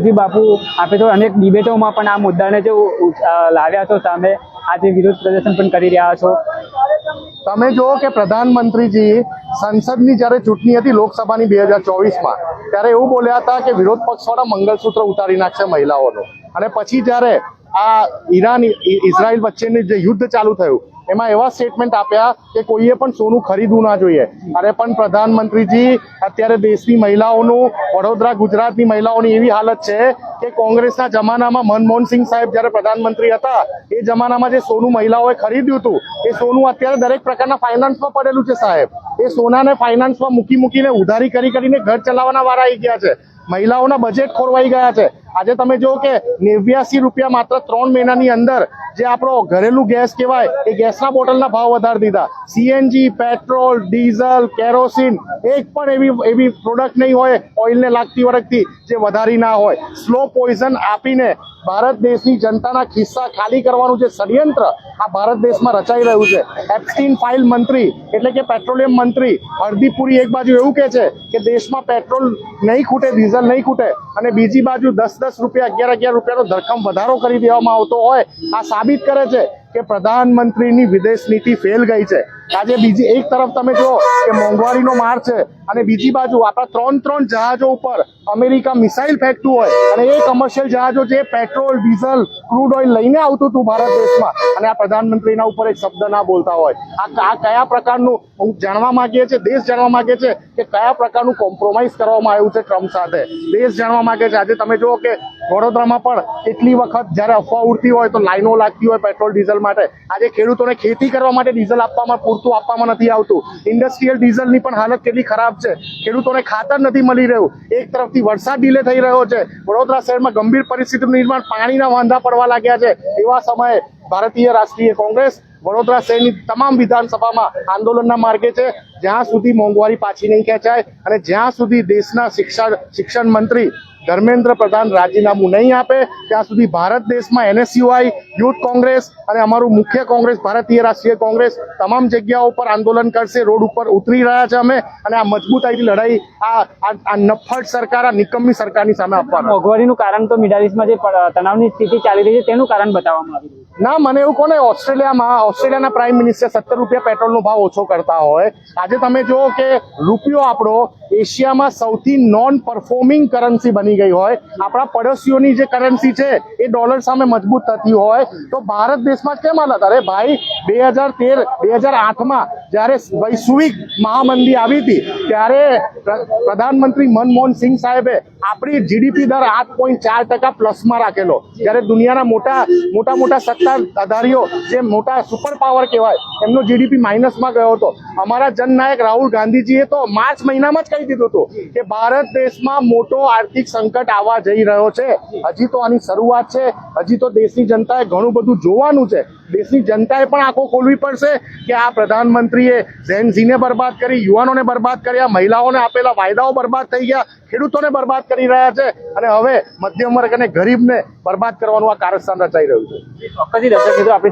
બાપુ આપે તો અનેક ડિબેટોમાં પણ આ મુદ્દાને જો લાવ્યા છો સામે, આજે વિરોધ પ્રદર્શન પણ કરી રહ્યા છો। તમે જુઓ કે પ્રધાનમંત્રીજી સંસદની જ્યારે ચૂંટણી હતી લોકસભાની 2024માં, ત્યારે એવું બોલ્યા હતા કે વિરોધ પક્ષવાળા મંગલસૂત્ર ઉતારી નાખશે મહિલાઓનું। અને પછી જ્યારે આ ઈરાન ઇઝરાયલ વચ્ચેનું જે યુદ્ધ ચાલુ થયું એમાં એવા સ્ટેટમેન્ટ આપ્યા કે કોઈએ પણ સોનું ખરીદવું ના જોઈએ। અરે પણ પ્રધાનમંત્રીજી, અત્યારે દેશની મહિલાઓનું, વડોદરા ગુજરાતની મહિલાઓની એવી હાલત છે કે કોંગ્રેસના જમાનામાં મનમોહનસિંહ સાહેબ જ્યારે પ્રધાનમંત્રી હતા એ જમાનામાં જે સોનું મહિલાઓએ ખરીદ્યું હતું એ સોનું અત્યારે દરેક પ્રકારના ફાઇનાન્સમાં પડેલું છે સાહેબ। એ સોનાને ફાઇનાન્સમાં મૂકીને ઉધારી કરીને ઘર ચલાવવાના વારા આવી ગયા છે। મહિલાઓના બજેટ ખોરવાઈ ગયા છે। આજે તમે જો કે 89 રૂપિયા માત્ર 3 મહિનાની અંદર જે આપણો ઘરેલું ગેસ કહેવાય એ ગેસના બોટલના ભાવ વધારી દીધા। સીએનજી, પેટ્રોલ, ડીઝલ, કેરોસીન, એક પણ એવી પ્રોડક્ટ નહીં હોય ઓઇલને લાગતી વળગતી જે વધારી ના હોય। સ્લો પોઈઝન આપીને ભારત દેશની જનતાના ખિસ્સા ખાલી કરવાનું જે ષડયંત્ર આ ભારત દેશમાં રચાઈ રહ્યું છે। એપ્સ્ટીન ફાઇલ મંત્રી એટલે કે પેટ્રોલિયમ મંત્રી હરદીપુરી એક બાજુ એવું કહે છે કે દેશમાં પેટ્રોલ નહીં ખૂટે, ડીઝલ નહીં ખૂટે, અને બીજી બાજુ 10-10 રૂપિયા, 11-11 રૂપિયાનો ધરખમ વધારો કરી દેવામાં આવતો હોય। આ સાબિત કરે છે કે પ્રધાનમંત્રીની વિદેશ નીતિ ફેલ ગઈ છે। આજે બીજી એક તરફ તમે જુઓ કે મોંઘવારીનો માર છે અને બીજી બાજુ આપણા 3 જહાજો ઉપર અમેરિકા મિસાઇલ ફેંકતું હોય અને એ કમર્શિયલ જહાજો જે પેટ્રોલ, ડીઝલ, ક્રૂડ ઓઇલ લઈને આવતું હતું ભારત દેશમાં, અને આ પ્રધાનમંત્રીના ઉપર એક શબ્દ ના બોલતા હોય। આ કયા પ્રકારનું, હું જાણવા માંગીએ છીએ, દેશ જાણવા માંગે છે કે કયા પ્રકારનું કોમ્પ્રોમાઇઝ કરવામાં આવ્યું છે ટ્રમ્પ સાથે। દેશ જાણવા માંગે છે। આજે તમે જુઓ કે વડોદરામાં પણ કેટલી વખત જ્યારે અફવા ઉડતી હોય તો લાઈનો લાગતી હોય પેટ્રોલ ડીઝલ માટે। આજે ખેડૂતોને ખેતી કરવા માટે ડીઝલ પૂરતું આપવામાં નથી આવતું। ઇન્ડસ્ટ્રીયલ ડીઝલની પણ હાલત કેટલી ખરાબ છે। ખેડૂતોને ખાતર નથી મળી રહ્યું। એક તરફથી વરસાદ ડીલે થઈ રહ્યો છે। વડોદરા શહેરમાં ગંભીર પરિસ્થિતિનું નિર્માણ, પાણીના વાંધા પડવા લાગ્યા છે। એવા સમયે ભારતીય રાષ્ટ્રીય કોંગ્રેસ વડોદરા શહેરની તમામ વિધાનસભામાં આંદોલનના માર્ગે છે। જ્યાં સુધી મોંઘવારી પાછી નહીં ખેંચાય અને જ્યાં સુધી દેશના શિક્ષણ મંત્રી ધર્મેન્દ્ર પ્રધાન રાજીનામું નહીં આપે ત્યાં સુધી ભારત દેશમાં એનએસયુઆઈ, યુથ કોંગ્રેસ અને અમારું મુખ્ય કોંગ્રેસ ભારતીય રાષ્ટ્રીય કોંગ્રેસ તમામ જગ્યાઓ પર આંદોલન કરશે। રોડ ઉપર ઉતરી રહ્યા છે અમે, અને આ મજબૂતાઈથી લડાઈ આ નફ્ફટ સરકાર, આ નિકમ્મી સરકારની સામે આપવાનું। મોંઘવારીનું કારણ તો મિડલ ઈસ્ટમાં જે તણાવની સ્થિતિ ચાલી રહી છે તેનું કારણ બતાવવામાં આવી રહ્યું છે। ના, મને એવું કોને, ઓસ્ટ્રેલિયાના પ્રાઇમ મિનિસ્ટર 17 રૂપિયા પેટ્રોલનો ભાવ ઓછો કરતા હોય। આજે તમે જુઓ કે રૂપિયો આપણો એશિયામાં સૌથી નોન પરફોર્મિંગ કરન્સી બની ગઈ હોય, આપણા પડોશીઓની જે કરન્સી છે એ ડોલર સામે મજબૂત થતી હોય, તો ભારત દેશમાં કેમ હાલત? અરે ભાઈ, 2013-2008માં જ્યારે વૈશ્વિક મહામંદી આવી હતી ત્યારે પ્રધાનમંત્રી મનમોહનસિંહ સાહેબે આપણી જીડીપી દર 8.4% પ્લસમાં રાખેલો। જ્યારે દુનિયાના મોટા સત્તાધારીઓ, જે મોટા સુપર પાવર કહેવાય, એમનો જીડીપી માઇનસમાં ગયો હતો। અમારા જનનાયક રાહુલ ગાંધીજીએ તો માર્ચ મહિનામાં જ કહી દીધું હતું કે ભારત દેશમાં મોટો આર્થિક સંકટ આવવા જઈ રહ્યો છે। હજી તો આની શરૂઆત છે। હજી તો દેશની જનતાએ ઘણું બધું જોવાનું છે। દેશની જનતાએ પણ આંખો ખોલવી પડશે કે આ પ્રધાનમંત્રીએ ઝેનઝીને બરબાદ કરી, યુવાનોને બરબાદ કર્યા, મહિલાઓને આપેલા વાયદાઓ બરબાદ થઈ ગયા, ખેડૂતોને બરબાદ કરી રહ્યા છે, અને હવે મધ્યમ વર્ગ અને ગરીબને બરબાદ કરવાનું આ કારસ્તાન રચાઈ રહ્યું છે। ચોક્કસથી દર્શક મિત્રો, આપણે